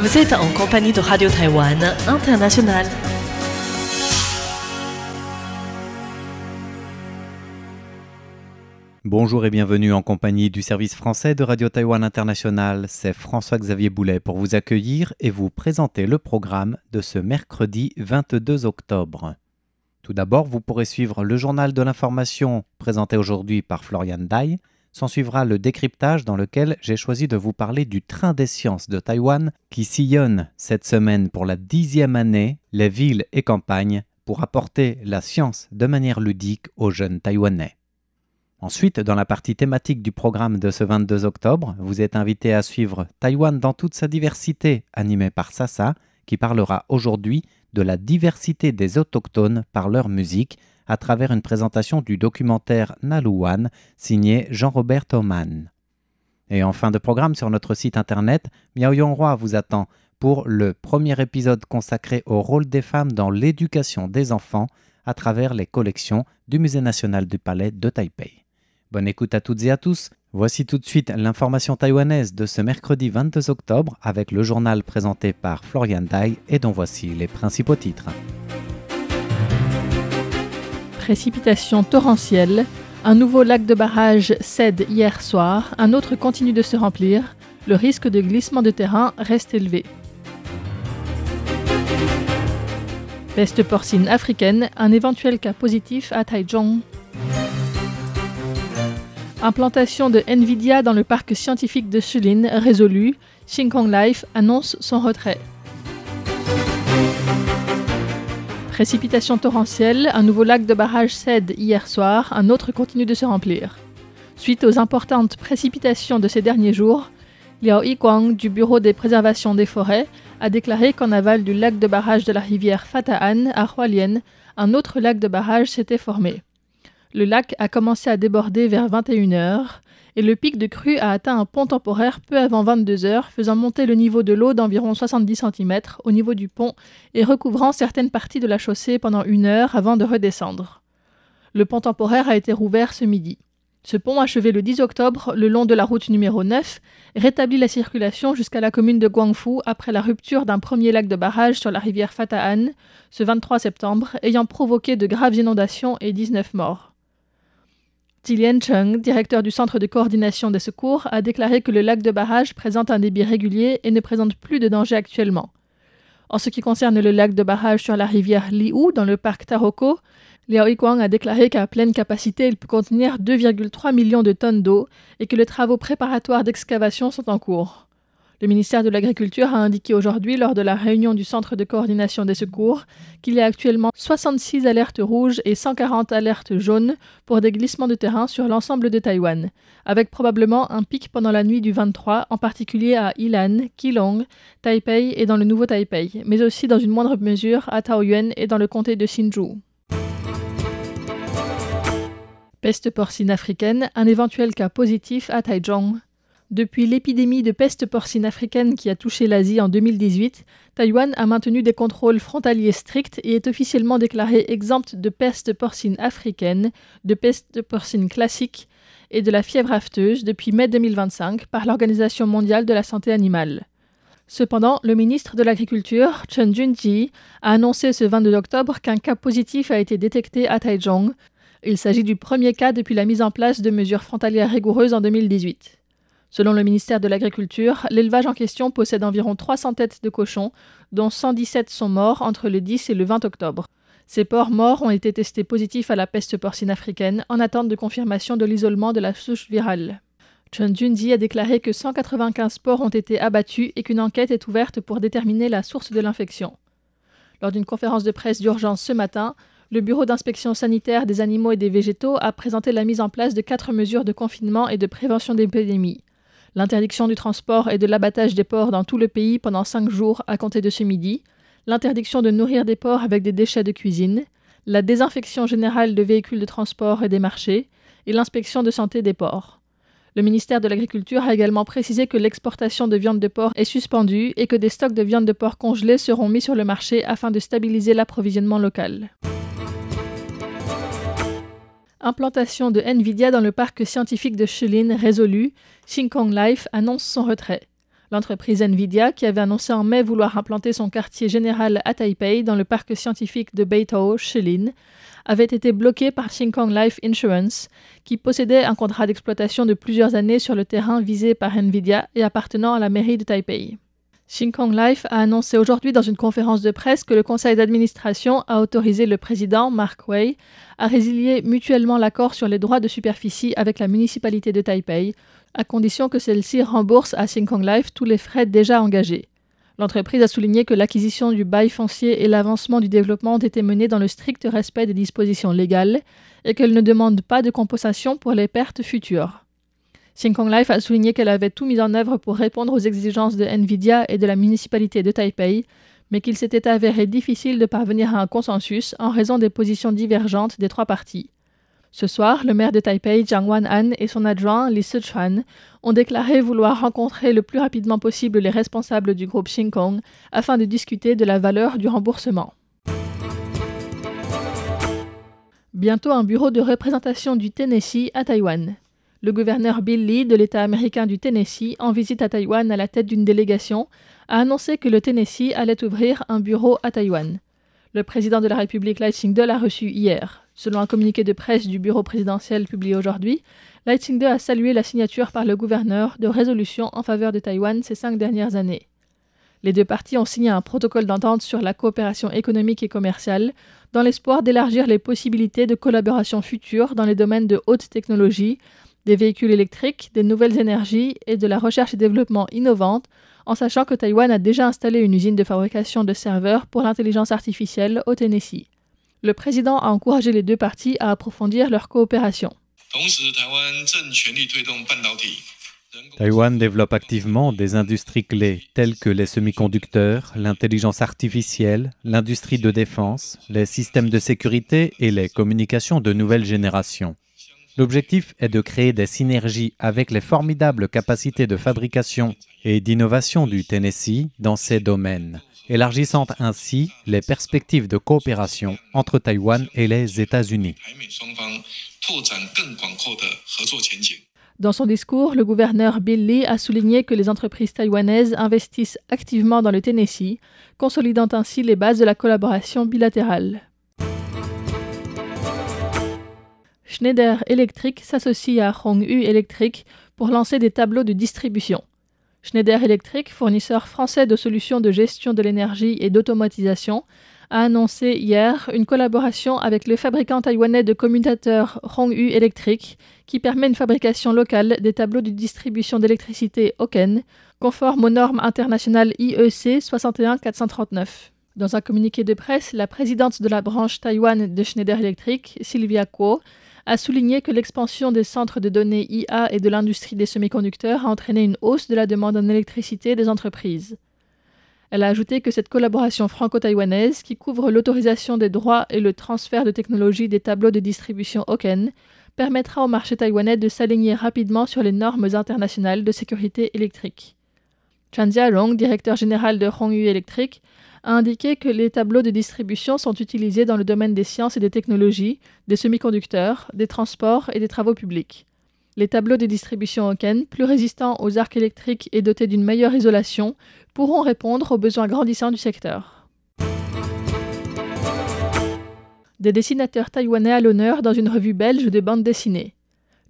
Vous êtes en compagnie de Radio Taïwan International. Bonjour et bienvenue en compagnie du service français de Radio Taïwan International. C'est François-Xavier Boulet pour vous accueillir et vous présenter le programme de ce mercredi 22 octobre. Tout d'abord, vous pourrez suivre le journal de l'information présenté aujourd'hui par Florian Dai. S'en suivra le décryptage dans lequel j'ai choisi de vous parler du train des sciences de Taïwan qui sillonne cette semaine pour la 10e année les villes et campagnes pour apporter la science de manière ludique aux jeunes Taïwanais. Ensuite, dans la partie thématique du programme de ce 22 octobre, vous êtes invité à suivre Taïwan dans toute sa diversité, animé par Sasa, qui parlera aujourd'hui de la diversité des autochtones par leur musique à travers une présentation du documentaire Naluan, signé Jean-Robert Thoman. Et en fin de programme sur notre site internet, Miao Yonghua vous attend pour le premier épisode consacré au rôle des femmes dans l'éducation des enfants à travers les collections du Musée national du Palais de Taipei. Bonne écoute à toutes et à tous. Voici tout de suite l'information taïwanaise de ce mercredi 22 octobre avec le journal présenté par Florian Dai et dont voici les principaux titres. Précipitations torrentielles, un nouveau lac de barrage cède hier soir, un autre continue de se remplir, le risque de glissement de terrain reste élevé. Peste porcine africaine, un éventuel cas positif à Taichung. Implantation de Nvidia dans le parc scientifique de Shilin résolue, Shin-Kong Life annonce son retrait. Précipitations torrentielles, un nouveau lac de barrage cède hier soir, un autre continue de se remplir. Suite aux importantes précipitations de ces derniers jours, Liao Yiquang du Bureau des préservations des forêts a déclaré qu'en aval du lac de barrage de la rivière Fata'an à Hualien, un autre lac de barrage s'était formé. Le lac a commencé à déborder vers 21h et le pic de crue a atteint un pont temporaire peu avant 22h, faisant monter le niveau de l'eau d'environ 70 cm au niveau du pont et recouvrant certaines parties de la chaussée pendant 1 heure avant de redescendre. Le pont temporaire a été rouvert ce midi. Ce pont, achevé le 10 octobre le long de la route numéro 9, rétablit la circulation jusqu'à la commune de Guangfu après la rupture d'un premier lac de barrage sur la rivière Fata'an ce 23 septembre, ayant provoqué de graves inondations et 19 morts. Jilian Cheng, directeur du centre de coordination des secours, a déclaré que le lac de barrage présente un débit régulier et ne présente plus de danger actuellement. En ce qui concerne le lac de barrage sur la rivière Liu dans le parc Taroko, Liao Yiquang a déclaré qu'à pleine capacité, il peut contenir 2,3 millions de tonnes d'eau et que les travaux préparatoires d'excavation sont en cours. Le ministère de l'Agriculture a indiqué aujourd'hui, lors de la réunion du Centre de coordination des secours, qu'il y a actuellement 66 alertes rouges et 140 alertes jaunes pour des glissements de terrain sur l'ensemble de Taïwan, avec probablement un pic pendant la nuit du 23, en particulier à Ilan, Keelung, Taipei et dans le Nouveau Taipei, mais aussi dans une moindre mesure à Taoyuan et dans le comté de Hsinchu. Peste porcine africaine, un éventuel cas positif à Taichung. Depuis l'épidémie de peste porcine africaine qui a touché l'Asie en 2018, Taïwan a maintenu des contrôles frontaliers stricts et est officiellement déclarée exempte de peste porcine africaine, de peste porcine classique et de la fièvre afteuse depuis mai 2025 par l'Organisation mondiale de la santé animale. Cependant, le ministre de l'Agriculture, Chen Junji, a annoncé ce 22 octobre qu'un cas positif a été détecté à Taichung. Il s'agit du premier cas depuis la mise en place de mesures frontalières rigoureuses en 2018. Selon le ministère de l'Agriculture, l'élevage en question possède environ 300 têtes de cochons, dont 117 sont morts entre le 10 et le 20 octobre. Ces porcs morts ont été testés positifs à la peste porcine africaine en attente de confirmation de l'isolement de la souche virale. Chen Junji a déclaré que 195 porcs ont été abattus et qu'une enquête est ouverte pour déterminer la source de l'infection. Lors d'une conférence de presse d'urgence ce matin, le Bureau d'inspection sanitaire des animaux et des végétaux a présenté la mise en place de 4 mesures de confinement et de prévention d'épidémie. L'interdiction du transport et de l'abattage des porcs dans tout le pays pendant 5 jours à compter de ce midi, l'interdiction de nourrir des porcs avec des déchets de cuisine, la désinfection générale de véhicules de transport et des marchés, et l'inspection de santé des porcs. Le ministère de l'Agriculture a également précisé que l'exportation de viande de porc est suspendue et que des stocks de viande de porc congelée seront mis sur le marché afin de stabiliser l'approvisionnement local. Implantation de Nvidia dans le parc scientifique de Shilin résolue, Shin-Kong Life annonce son retrait. L'entreprise Nvidia, qui avait annoncé en mai vouloir implanter son quartier général à Taipei dans le parc scientifique de Beidou, Shilin, avait été bloquée par Xingkong Life Insurance, qui possédait un contrat d'exploitation de plusieurs années sur le terrain visé par Nvidia et appartenant à la mairie de Taipei. Xingkong Life a annoncé aujourd'hui dans une conférence de presse que le conseil d'administration a autorisé le président, Mark Wei, à résilier mutuellement l'accord sur les droits de superficie avec la municipalité de Taipei, à condition que celle-ci rembourse à Xingkong Life tous les frais déjà engagés. L'entreprise a souligné que l'acquisition du bail foncier et l'avancement du développement ont été menés dans le strict respect des dispositions légales et qu'elle ne demande pas de compensation pour les pertes futures. Xingkong Life a souligné qu'elle avait tout mis en œuvre pour répondre aux exigences de Nvidia et de la municipalité de Taipei, mais qu'il s'était avéré difficile de parvenir à un consensus en raison des positions divergentes des trois parties. Ce soir, le maire de Taipei, Jiang Wan'an, et son adjoint, Li Sichuan, ont déclaré vouloir rencontrer le plus rapidement possible les responsables du groupe Xingkong afin de discuter de la valeur du remboursement. Bientôt un bureau de représentation du Tennessee à Taïwan. Le gouverneur Bill Lee de l'État américain du Tennessee, en visite à Taïwan à la tête d'une délégation, a annoncé que le Tennessee allait ouvrir un bureau à Taïwan. Le président de la République, Lai Ching-te, l'a reçu hier. Selon un communiqué de presse du bureau présidentiel publié aujourd'hui, Lai Ching-te a salué la signature par le gouverneur de résolutions en faveur de Taïwan ces 5 dernières années. Les deux parties ont signé un protocole d'entente sur la coopération économique et commerciale, dans l'espoir d'élargir les possibilités de collaboration future dans les domaines de haute technologie, des véhicules électriques, des nouvelles énergies et de la recherche et développement innovante, en sachant que Taïwan a déjà installé une usine de fabrication de serveurs pour l'intelligence artificielle au Tennessee. Le président a encouragé les deux parties à approfondir leur coopération. Taïwan développe activement des industries clés telles que les semi-conducteurs, l'intelligence artificielle, l'industrie de défense, les systèmes de sécurité et les communications de nouvelle génération. L'objectif est de créer des synergies avec les formidables capacités de fabrication et d'innovation du Tennessee dans ces domaines, élargissant ainsi les perspectives de coopération entre Taïwan et les États-Unis. Dans son discours, le gouverneur Bill Lee a souligné que les entreprises taïwanaises investissent activement dans le Tennessee, consolidant ainsi les bases de la collaboration bilatérale. Schneider Electric s'associe à Honghu Electric pour lancer des tableaux de distribution. Schneider Electric, fournisseur français de solutions de gestion de l'énergie et d'automatisation, a annoncé hier une collaboration avec le fabricant taïwanais de commutateurs Honghu Electric qui permet une fabrication locale des tableaux de distribution d'électricité Hoken, conformes aux normes internationales IEC 61439. Dans un communiqué de presse, la présidente de la branche Taïwan de Schneider Electric, Sylvia Kuo, a souligné que l'expansion des centres de données IA et de l'industrie des semi-conducteurs a entraîné une hausse de la demande en électricité des entreprises. Elle a ajouté que cette collaboration franco-taïwanaise, qui couvre l'autorisation des droits et le transfert de technologie des tableaux de distribution Hoken, permettra au marché taïwanais de s'aligner rapidement sur les normes internationales de sécurité électrique. Chan Jiarong, directeur général de Honghu Electric, a indiqué que les tableaux de distribution sont utilisés dans le domaine des sciences et des technologies, des semi-conducteurs, des transports et des travaux publics. Les tableaux de distribution Hoken, plus résistants aux arcs électriques et dotés d'une meilleure isolation, pourront répondre aux besoins grandissants du secteur. Des dessinateurs taïwanais à l'honneur dans une revue belge de bande dessinée.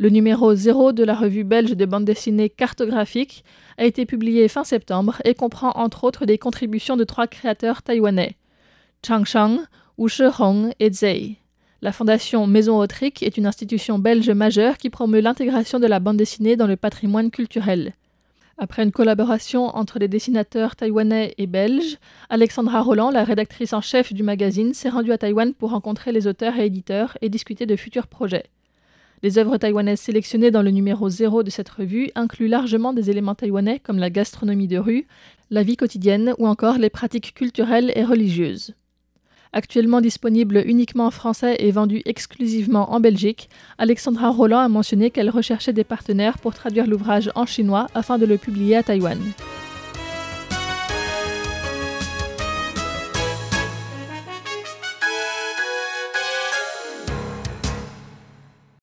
Le numéro 0 de la revue belge de bande dessinée cartographique a été publié fin septembre et comprend entre autres des contributions de 3 créateurs taïwanais, Chang Shang, Wu Shihong et Zhei. La fondation Maison Autric est une institution belge majeure qui promeut l'intégration de la bande dessinée dans le patrimoine culturel. Après une collaboration entre les dessinateurs taïwanais et belges, Alexandra Roland, la rédactrice en chef du magazine, s'est rendue à Taïwan pour rencontrer les auteurs et éditeurs et discuter de futurs projets. Les œuvres taïwanaises sélectionnées dans le numéro 0 de cette revue incluent largement des éléments taïwanais comme la gastronomie de rue, la vie quotidienne ou encore les pratiques culturelles et religieuses. Actuellement disponible uniquement en français et vendu exclusivement en Belgique, Alexandra Roland a mentionné qu'elle recherchait des partenaires pour traduire l'ouvrage en chinois afin de le publier à Taïwan.